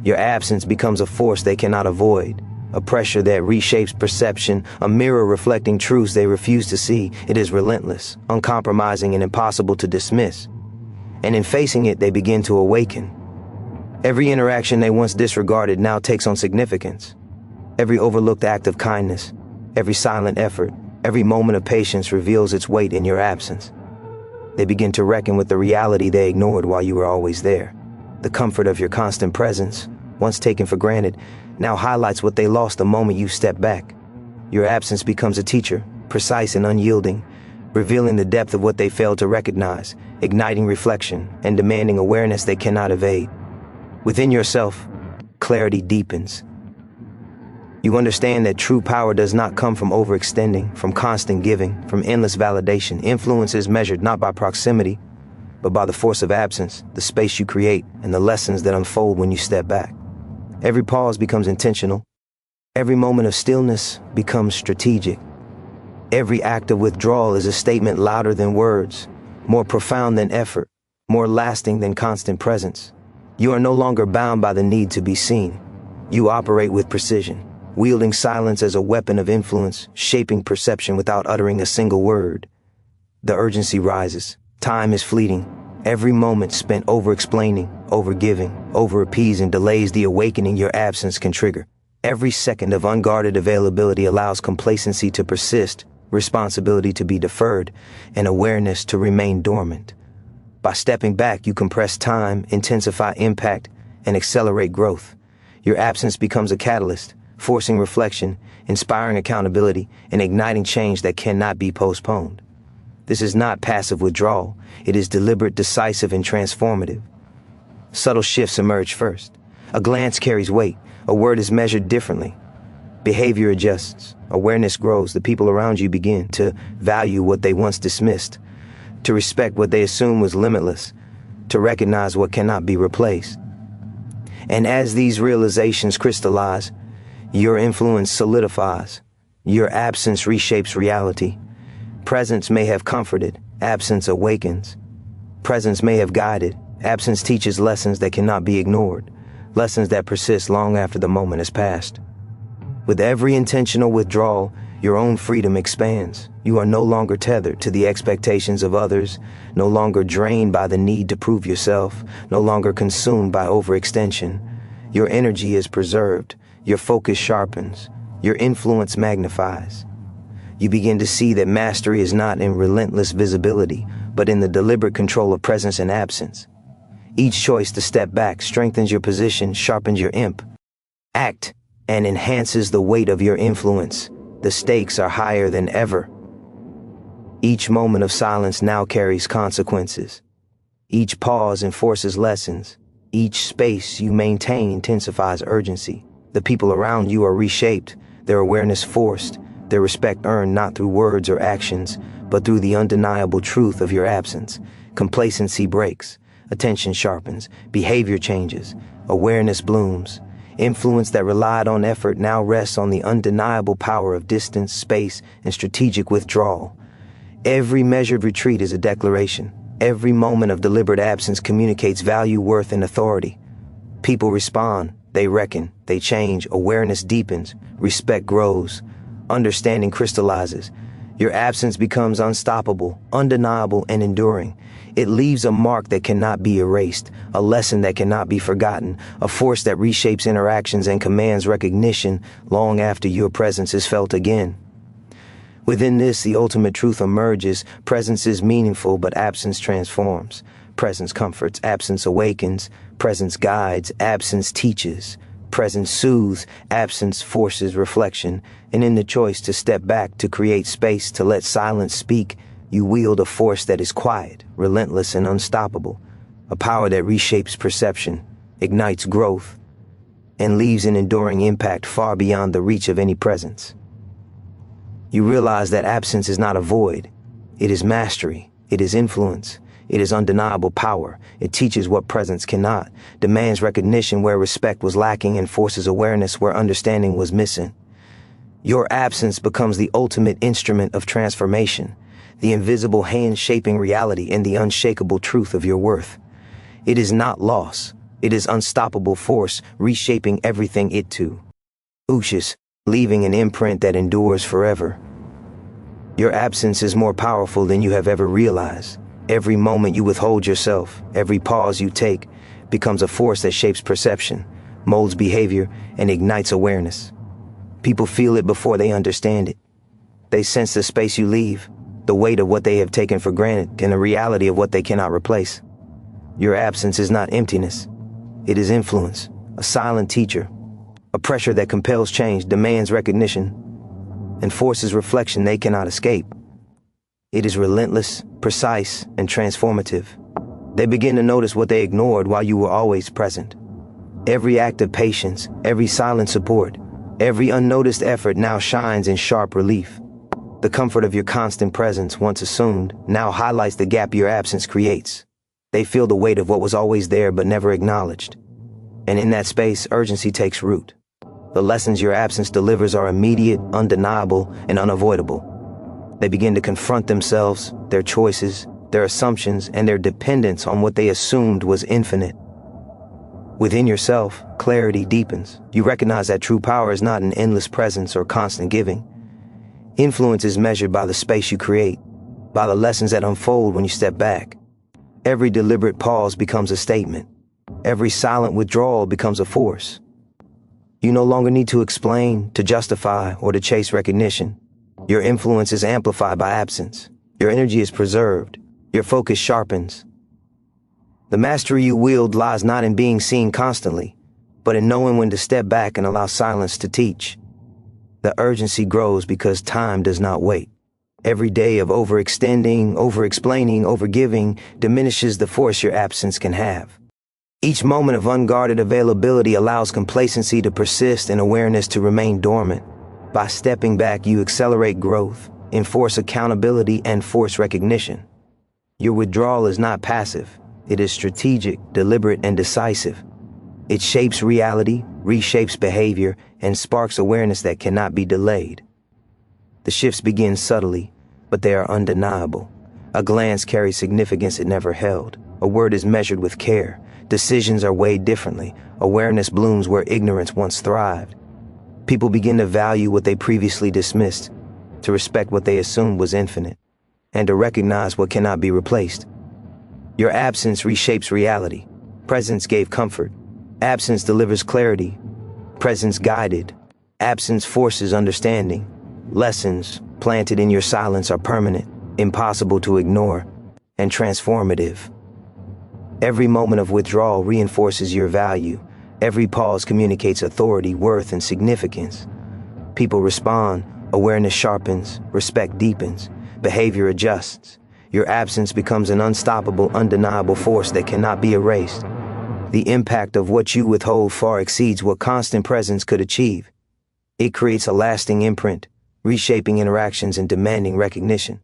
Speaker 1: Your absence becomes a force they cannot avoid, a pressure that reshapes perception, a mirror reflecting truths they refuse to see. It is relentless, uncompromising, and impossible to dismiss. And in facing it, they begin to awaken. Every interaction they once disregarded now takes on significance. Every overlooked act of kindness, every silent effort, every moment of patience reveals its weight in your absence. They begin to reckon with the reality they ignored while you were always there. The comfort of your constant presence, once taken for granted, now highlights what they lost the moment you stepped back. Your absence becomes a teacher, precise and unyielding, revealing the depth of what they failed to recognize, igniting reflection, and demanding awareness they cannot evade. Within yourself, clarity deepens. You understand that true power does not come from overextending, from constant giving, from endless validation. Influence is measured not by proximity, but by the force of absence, the space you create, and the lessons that unfold when you step back. Every pause becomes intentional. Every moment of stillness becomes strategic. Every act of withdrawal is a statement louder than words, more profound than effort, more lasting than constant presence. You are no longer bound by the need to be seen. You operate with precision, wielding silence as a weapon of influence, shaping perception without uttering a single word. The urgency rises. Time is fleeting. Every moment spent over-explaining, over-giving, over-appeasing delays the awakening your absence can trigger. Every second of unguarded availability allows complacency to persist, responsibility to be deferred, and awareness to remain dormant. By stepping back, you compress time, intensify impact, and accelerate growth. Your absence becomes a catalyst, forcing reflection, inspiring accountability, and igniting change that cannot be postponed. This is not passive withdrawal. It is deliberate, decisive, and transformative. Subtle shifts emerge first. A glance carries weight. A word is measured differently. Behavior adjusts. Awareness grows. The people around you begin to value what they once dismissed, to respect what they assumed was limitless, to recognize what cannot be replaced. And as these realizations crystallize, your influence solidifies. Your absence reshapes reality. Presence may have comforted, absence awakens. Presence may have guided, absence teaches lessons that cannot be ignored, lessons that persist long after the moment has passed. With every intentional withdrawal, Your own freedom expands. You are no longer tethered to the expectations of others, no longer drained by the need to prove yourself, no longer consumed by overextension. Your energy is preserved, your focus sharpens, your influence magnifies. You begin to see that mastery is not in relentless visibility, but in the deliberate control of presence and absence. Each choice to step back strengthens your position, sharpens your act, and enhances the weight of your influence. The stakes are higher than ever. Each moment of silence now carries consequences. Each pause enforces lessons. Each space you maintain intensifies urgency. The people around you are reshaped, their awareness forced, their respect earned not through words or actions, but through the undeniable truth of your absence. Complacency breaks, attention sharpens, behavior changes, awareness blooms. Influence that relied on effort now rests on the undeniable power of distance, space, and strategic withdrawal. Every measured retreat is a declaration. Every moment of deliberate absence communicates value, worth, and authority. People respond, they reckon, they change, awareness deepens, respect grows, understanding crystallizes. Your absence becomes unstoppable, undeniable, and enduring. It leaves a mark that cannot be erased, a lesson that cannot be forgotten, a force that reshapes interactions and commands recognition long after your presence is felt again. Within this, the ultimate truth emerges. Presence is meaningful, but absence transforms. Presence comforts, absence awakens. Presence guides, absence teaches. Presence soothes, absence forces reflection. And in the choice to step back, to create space, to let silence speak, you wield a force that is quiet, relentless, and unstoppable. A power that reshapes perception, ignites growth, and leaves an enduring impact far beyond the reach of any presence. You realize that absence is not a void. It is mastery. It is influence. It is undeniable power. It teaches what presence cannot, demands recognition where respect was lacking, and forces awareness where understanding was missing. Your absence becomes the ultimate instrument of transformation, the invisible hand shaping reality and the unshakable truth of your worth. It is not loss. It is unstoppable force, reshaping everything it touches, leaving an imprint that endures forever. Your absence is more powerful than you have ever realized. Every moment you withhold yourself, every pause you take, becomes a force that shapes perception, molds behavior, and ignites awareness. People feel it before they understand it. They sense the space you leave, the weight of what they have taken for granted, and the reality of what they cannot replace. Your absence is not emptiness. It is influence, a silent teacher, a pressure that compels change, demands recognition, and forces reflection they cannot escape. It is relentless, precise, and transformative. They begin to notice what they ignored while you were always present. Every act of patience, every silent support, every unnoticed effort now shines in sharp relief. The comfort of your constant presence, once assumed, now highlights the gap your absence creates. They feel the weight of what was always there but never acknowledged. And in that space, urgency takes root. The lessons your absence delivers are immediate, undeniable, and unavoidable. They begin to confront themselves, their choices, their assumptions, and their dependence on what they assumed was infinite. Within yourself, clarity deepens. You recognize that true power is not an endless presence or constant giving. Influence is measured by the space you create, by the lessons that unfold when you step back. Every deliberate pause becomes a statement. Every silent withdrawal becomes a force. You no longer need to explain, to justify, or to chase recognition. Your influence is amplified by absence. Your energy is preserved. Your focus sharpens. The mastery you wield lies not in being seen constantly, but in knowing when to step back and allow silence to teach. The urgency grows because time does not wait. Every day of overextending, over-explaining, over-giving diminishes the force your absence can have. Each moment of unguarded availability allows complacency to persist and awareness to remain dormant. By stepping back, you accelerate growth, enforce accountability, and force recognition. Your withdrawal is not passive. It is strategic, deliberate, and decisive. It shapes reality, reshapes behavior, and sparks awareness that cannot be delayed. The shifts begin subtly, but they are undeniable. A glance carries significance it never held. A word is measured with care. Decisions are weighed differently. Awareness blooms where ignorance once thrived. People begin to value what they previously dismissed. to respect what they assumed was infinite, and to recognize what cannot be replaced. Your absence reshapes reality. Presence gave comfort. Absence delivers clarity. Presence guided. Absence forces understanding. Lessons planted in your silence are permanent, impossible to ignore, and transformative. Every moment of withdrawal reinforces your value. Every pause communicates authority, worth, and significance. People respond, awareness sharpens, respect deepens, behavior adjusts. Your absence becomes an unstoppable, undeniable force that cannot be erased. The impact of what you withhold far exceeds what constant presence could achieve. It creates a lasting imprint, reshaping interactions and demanding recognition.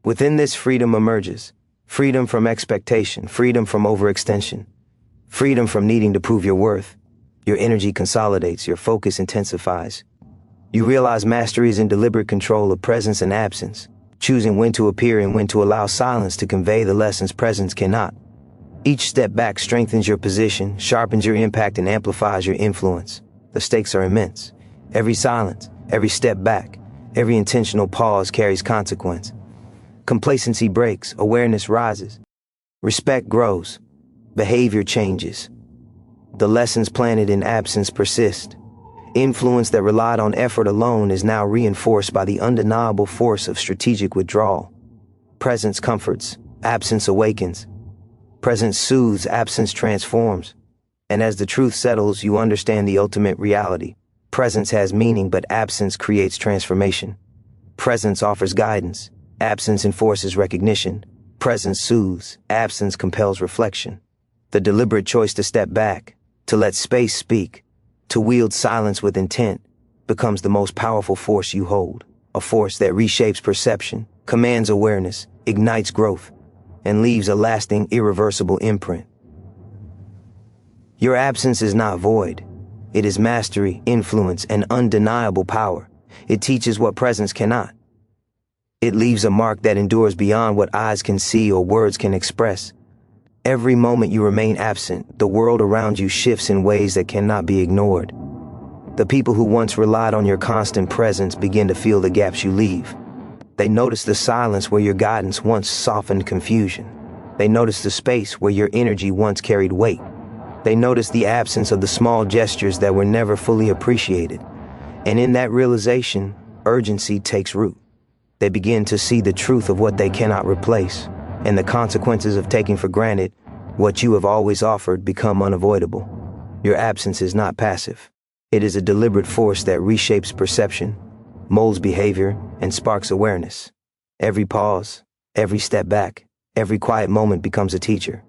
Speaker 1: Within this freedom emerges freedom from expectation, freedom from overextension, freedom from needing to prove your worth. Your energy consolidates, your focus intensifies. You realize mastery is in deliberate control of presence and absence, choosing when to appear and when to allow silence to convey the lessons presence cannot. Each step back strengthens your position, sharpens your impact, and amplifies your influence. The stakes are immense. Every silence, every step back, every intentional pause carries consequence. Complacency breaks, awareness rises. Respect grows, behavior changes. The lessons planted in absence persist. Influence that relied on effort alone is now reinforced by the undeniable force of strategic withdrawal. Presence comforts, absence awakens. Presence soothes, absence transforms. And as the truth settles, you understand the ultimate reality. Presence has meaning, but absence creates transformation. Presence offers guidance. Absence enforces recognition. Presence soothes. Absence compels reflection. The deliberate choice to step back, to let space speak, to wield silence with intent, becomes the most powerful force you hold. A force that reshapes perception, commands awareness, ignites growth, and leaves a lasting, irreversible imprint. Your absence is not void. It is mastery, influence, and undeniable power. It teaches what presence cannot. It leaves a mark that endures beyond what eyes can see or words can express. Every moment you remain absent, the world around you shifts in ways that cannot be ignored. The people who once relied on your constant presence begin to feel the gaps you leave. They notice the silence where your guidance once softened confusion. They notice the space where your energy once carried weight. They notice the absence of the small gestures that were never fully appreciated. And in that realization, urgency takes root. They begin to see the truth of what they cannot replace, and the consequences of taking for granted what you have always offered become unavoidable. Your absence is not passive. It is a deliberate force that reshapes perception, molds behavior, and sparks awareness. Every pause, every step back, every quiet moment becomes a teacher.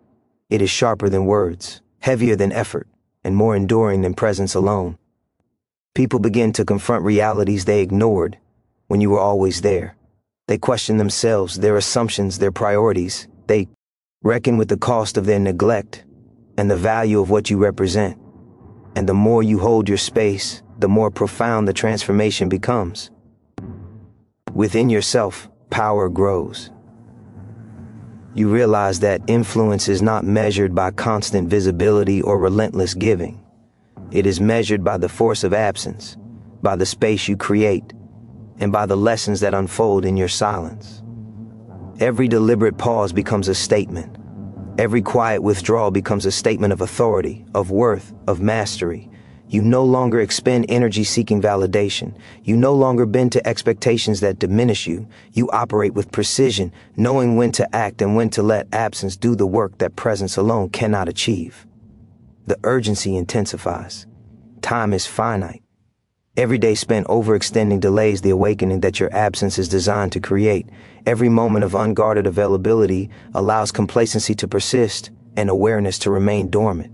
Speaker 1: It is sharper than words, heavier than effort, and more enduring than presence alone. People begin to confront realities they ignored when you were always there. They question themselves, their assumptions, their priorities. They reckon with the cost of their neglect and the value of what you represent. And the more you hold your space, the more profound the transformation becomes. Within yourself, power grows. You realize that influence is not measured by constant visibility or relentless giving. It is measured by the force of absence, by the space you create, and by the lessons that unfold in your silence. Every deliberate pause becomes a statement. Every quiet withdrawal becomes a statement of authority, of worth, of mastery. You no longer expend energy seeking validation. You no longer bend to expectations that diminish you. You operate with precision, knowing when to act and when to let absence do the work that presence alone cannot achieve. The urgency intensifies. Time is finite. Every day spent overextending delays the awakening that your absence is designed to create. Every moment of unguarded availability allows complacency to persist and awareness to remain dormant.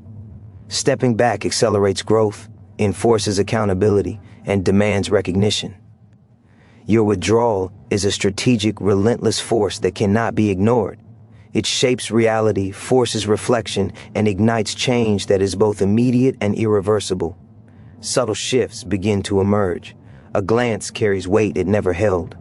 Speaker 1: Stepping back accelerates growth, enforces accountability, and demands recognition. Your withdrawal is a strategic, relentless force that cannot be ignored. It shapes reality, forces reflection, and ignites change that is both immediate and irreversible. Subtle shifts begin to emerge. A glance carries weight it never held.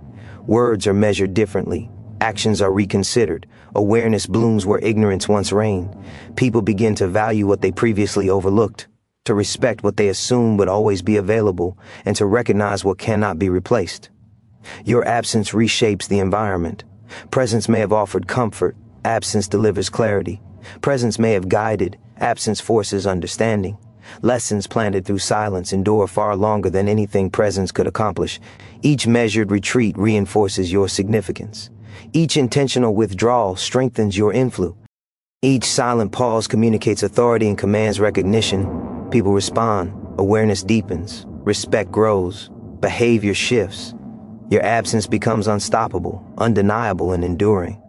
Speaker 1: Words are measured differently. Actions are reconsidered. Awareness blooms where ignorance once reigned. People begin to value what they previously overlooked, to respect what they assumed would always be available, and to recognize what cannot be replaced. Your absence reshapes the environment. Presence may have offered comfort, absence delivers clarity. Presence may have guided, absence forces understanding. Lessons planted through silence endure far longer than anything presence could accomplish. Each measured retreat reinforces your significance. Each intentional withdrawal strengthens your influence. Each silent pause communicates authority and commands recognition. People respond, awareness deepens, respect grows, behavior shifts. Your absence becomes unstoppable, undeniable, and enduring.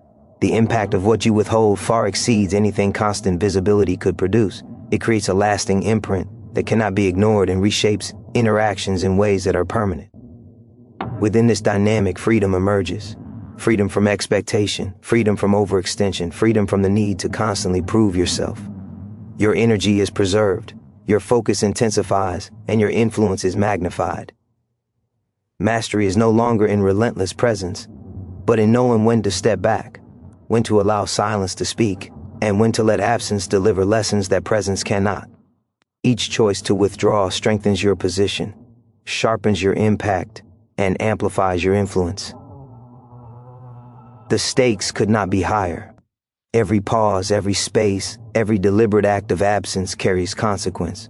Speaker 1: The impact of what you withhold far exceeds anything constant visibility could produce. It creates a lasting imprint that cannot be ignored and reshapes interactions in ways that are permanent. Within this dynamic, freedom emerges. Freedom from expectation, freedom from overextension, freedom from the need to constantly prove yourself. Your energy is preserved, your focus intensifies, and your influence is magnified. Mastery is no longer in relentless presence, but in knowing when to step back, when to allow silence to speak, and when to let absence deliver lessons that presence cannot. Each choice to withdraw strengthens your position, sharpens your impact, and amplifies your influence. The stakes could not be higher. Every pause, every space, every deliberate act of absence carries consequence.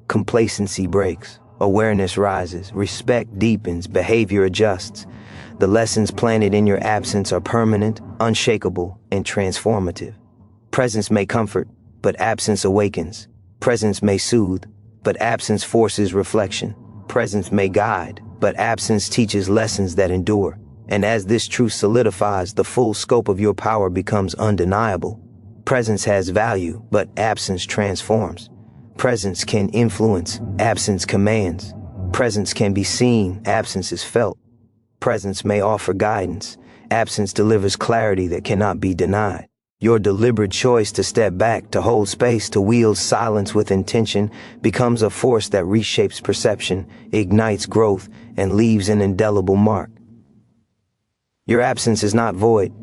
Speaker 1: Complacency breaks, awareness rises, respect deepens, behavior adjusts. The lessons planted in your absence are permanent, unshakable, and transformative. Presence may comfort, but absence awakens. Presence may soothe, but absence forces reflection. Presence may guide, but absence teaches lessons that endure. And as this truth solidifies, the full scope of your power becomes undeniable. Presence has value, but absence transforms. Presence can influence, absence commands. Presence can be seen, absence is felt. Presence may offer guidance, absence delivers clarity that cannot be denied. Your deliberate choice to step back, to hold space, to wield silence with intention becomes a force that reshapes perception, ignites growth, and leaves an indelible mark. Your absence is not void.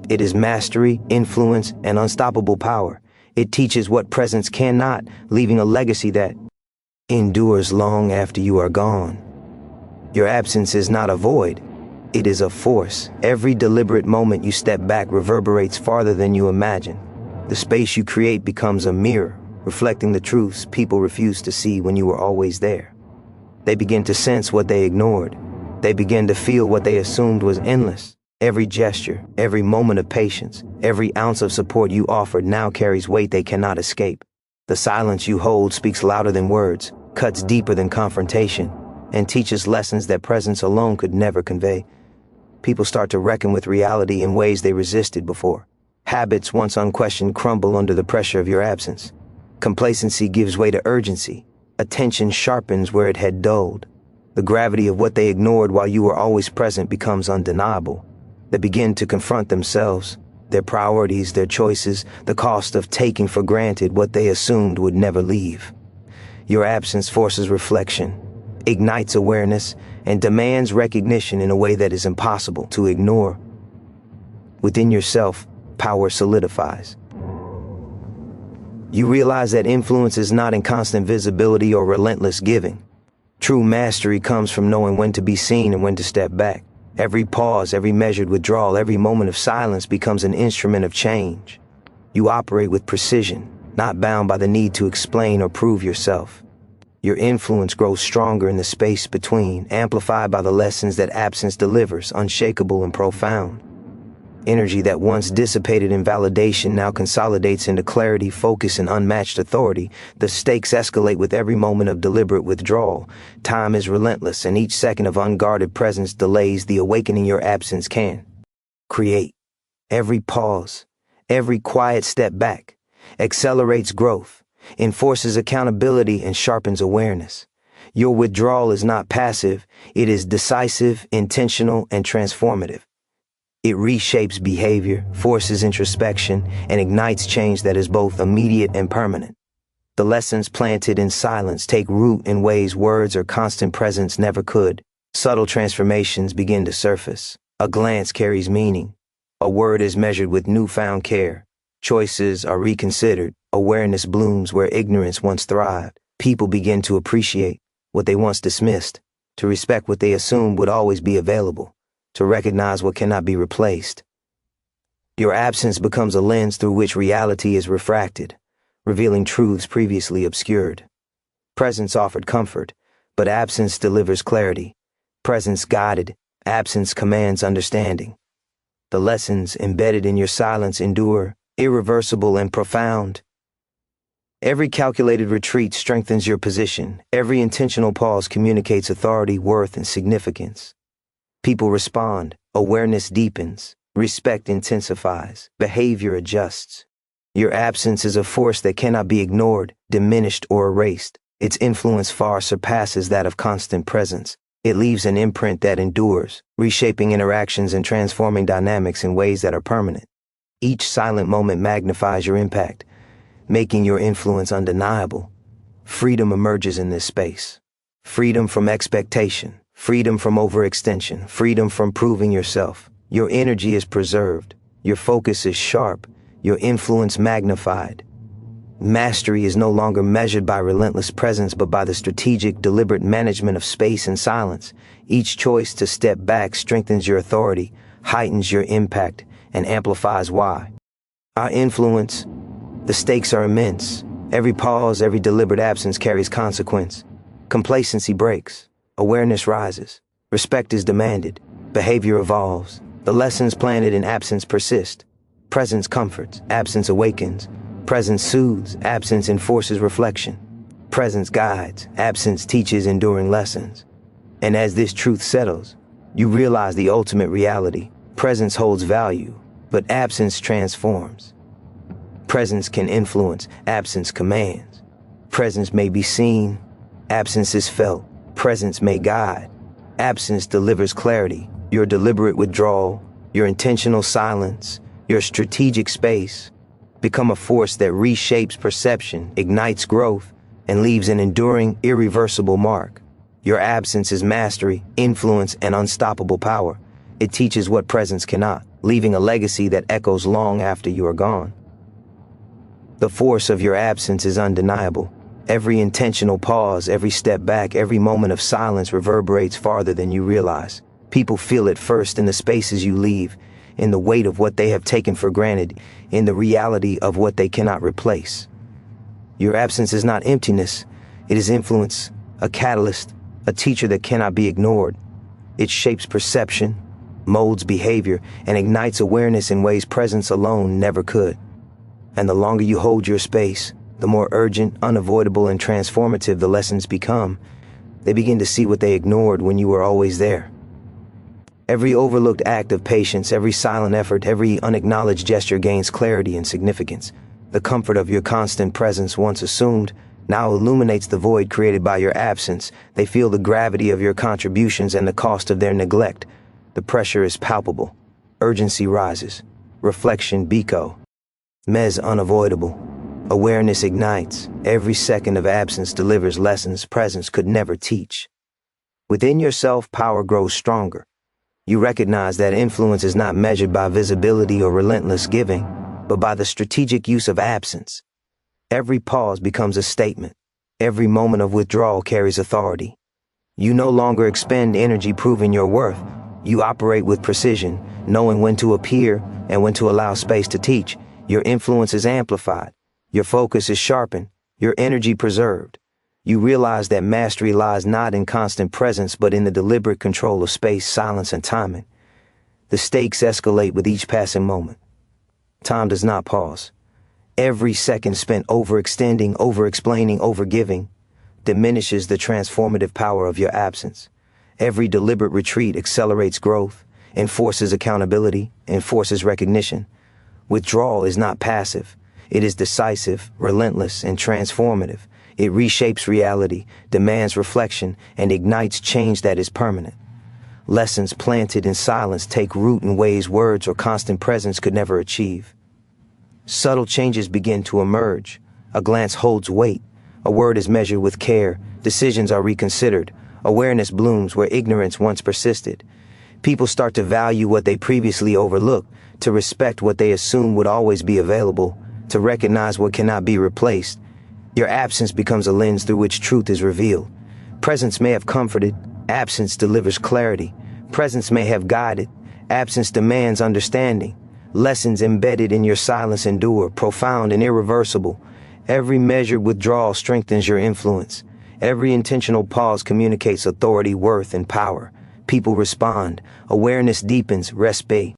Speaker 1: It is mastery, influence, and unstoppable power. It teaches what presence cannot, leaving a legacy that endures long after you are gone. Your absence is not a void. It is a force. Every deliberate moment you step back reverberates farther than you imagine. The space you create becomes a mirror, reflecting the truths people refuse to see when you were always there. They begin to sense what they ignored. They begin to feel what they assumed was endless. Every gesture, every moment of patience, every ounce of support you offered now carries weight they cannot escape. The silence you hold speaks louder than words, cuts deeper than confrontation, and teaches lessons that presence alone could never convey. People start to reckon with reality in ways they resisted before. Habits once unquestioned crumble under the pressure of your absence. Complacency gives way to urgency. Attention sharpens where it had dulled. The gravity of what they ignored while you were always present becomes undeniable. They begin to confront themselves, their priorities, their choices, the cost of taking for granted what they assumed would never leave. Your absence forces reflection, ignites awareness, and demands recognition in a way that is impossible to ignore. Within yourself, power solidifies. You realize that influence is not in constant visibility or relentless giving. True mastery comes from knowing when to be seen and when to step back. Every pause, every measured withdrawal, every moment of silence becomes an instrument of change. You operate with precision, not bound by the need to explain or prove yourself. Your influence grows stronger in the space between, amplified by the lessons that absence delivers, unshakable and profound. Energy that once dissipated in validation now consolidates into clarity, focus, and unmatched authority. The stakes escalate with every moment of deliberate withdrawal. Time is relentless, and each second of unguarded presence delays the awakening your absence can create. Every pause, every quiet step back, accelerates growth, enforces accountability, and sharpens awareness. Your withdrawal is not passive, it is decisive, intentional, and transformative. It reshapes behavior, forces introspection, and ignites change that is both immediate and permanent. The lessons planted in silence take root in ways words or constant presence never could. Subtle transformations begin to surface. A glance carries meaning. A word is measured with newfound care. Choices are reconsidered. Awareness blooms where ignorance once thrived. People begin to appreciate what they once dismissed, to respect what they assumed would always be available. to recognize what cannot be replaced. Your absence becomes a lens through which reality is refracted, revealing truths previously obscured. Presence offered comfort, but absence delivers clarity. Presence guided, absence commands understanding. The lessons embedded in your silence endure, irreversible and profound. Every calculated retreat strengthens your position. Every intentional pause communicates authority, worth, and significance. People respond, awareness deepens, respect intensifies, behavior adjusts. Your absence is a force that cannot be ignored, diminished, or erased. Its influence far surpasses that of constant presence. It leaves an imprint that endures, reshaping interactions and transforming dynamics in ways that are permanent. Each silent moment magnifies your impact, making your influence undeniable. Freedom emerges in this space. Freedom from expectation, freedom from overextension, freedom from proving yourself. Your energy is preserved, your focus is sharp, your influence magnified. Mastery is no longer measured by relentless presence but by the strategic, deliberate management of space and silence. Each choice to step back strengthens your authority, heightens your impact, and amplifies why. Our influence, the stakes are immense. Every pause, every deliberate absence carries consequence. Complacency breaks. Awareness rises. Respect is demanded. Behavior evolves. The lessons planted in absence persist. Presence comforts. Absence awakens. Presence soothes. Absence enforces reflection. Presence guides. Absence teaches enduring lessons. And as this truth settles, you realize the ultimate reality. Presence holds value, but absence transforms. Presence can influence, absence commands. Presence may be seen, absence is felt. Presence may guide. Absence delivers clarity. Your deliberate withdrawal, your intentional silence, your strategic space become a force that reshapes perception, ignites growth, and leaves an enduring, irreversible mark. Your absence is mastery, influence, and unstoppable power. It teaches what presence cannot, leaving a legacy that echoes long after you are gone. The force of your absence is undeniable. Every intentional pause, every step back, every moment of silence reverberates farther than you realize. People feel it first in the spaces you leave, in the weight of what they have taken for granted, in the reality of what they cannot replace. Your absence is not emptiness, it is influence, a catalyst, a teacher that cannot be ignored. It shapes perception, molds behavior, and ignites awareness in ways presence alone never could. And the longer you hold your space, the more urgent, unavoidable, and transformative the lessons become. They begin to see what they ignored when you were always there. Every overlooked act of patience, every silent effort, every unacknowledged gesture gains clarity and significance. The comfort of your constant presence, once assumed, now illuminates the void created by your absence. They feel the gravity of your contributions and the cost of their neglect. The pressure is palpable. Urgency rises. Reflection beco. Mez unavoidable. Awareness ignites. Every second of absence delivers lessons presence could never teach. Within yourself, power grows stronger. You recognize that influence is not measured by visibility or relentless giving, but by the strategic use of absence. Every pause becomes a statement. Every moment of withdrawal carries authority. You no longer expend energy proving your worth. You operate with precision, knowing when to appear and when to allow space to teach. Your influence is amplified. Your focus is sharpened. Your energy preserved. You realize that mastery lies not in constant presence but in the deliberate control of space, silence, and timing. The stakes escalate with each passing moment. Time does not pause. Every second spent overextending, over-explaining, over-giving diminishes the transformative power of your absence. Every deliberate retreat accelerates growth, enforces accountability, enforces recognition. Withdrawal is not passive. It is decisive, relentless, and transformative. It reshapes reality, demands reflection, and ignites change that is permanent. Lessons planted in silence take root in ways words or constant presence could never achieve. Subtle changes begin to emerge. A glance holds weight. A word is measured with care. Decisions are reconsidered. Awareness blooms where ignorance once persisted. People start to value what they previously overlooked, to respect what they assumed would always be available, to recognize what cannot be replaced. Your absence becomes a lens through which truth is revealed. Presence may have comforted, absence delivers clarity. Presence may have guided, absence demands understanding. Lessons embedded in your silence endure, profound and irreversible. Every measured withdrawal strengthens your influence. Every intentional pause communicates authority, worth, and power. People respond. Awareness deepens. Respect.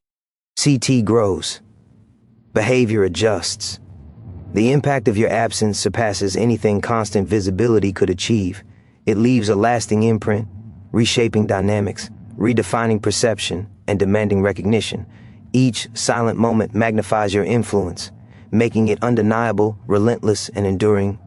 Speaker 1: CT grows. Behavior adjusts. The impact of your absence surpasses anything constant visibility could achieve. It leaves a lasting imprint, reshaping dynamics, redefining perception, and demanding recognition. Each silent moment magnifies your influence, making it undeniable, relentless, and enduring.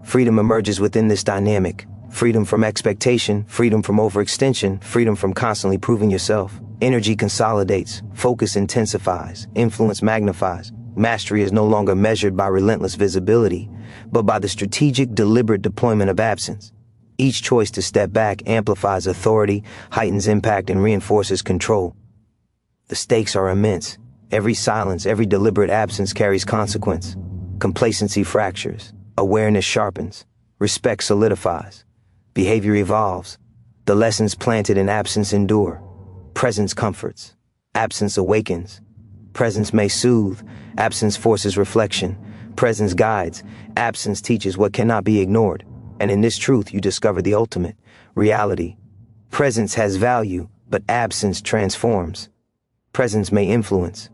Speaker 1: Freedom emerges within this dynamic. Freedom from expectation, freedom from overextension, freedom from constantly proving yourself. Energy consolidates, focus intensifies, influence magnifies. Mastery is no longer measured by relentless visibility, but by the strategic, deliberate deployment of absence. Each choice to step back amplifies authority, heightens impact, and reinforces control. The stakes are immense. Every silence, every deliberate absence carries consequence. Complacency fractures. Awareness sharpens. Respect solidifies. Behavior evolves. The lessons planted in absence endure. Presence comforts. Absence awakens. Presence may soothe. Absence forces reflection. Presence guides. Absence teaches what cannot be ignored. And in this truth, you discover the ultimate reality. Presence has value, but absence transforms. Presence may influence,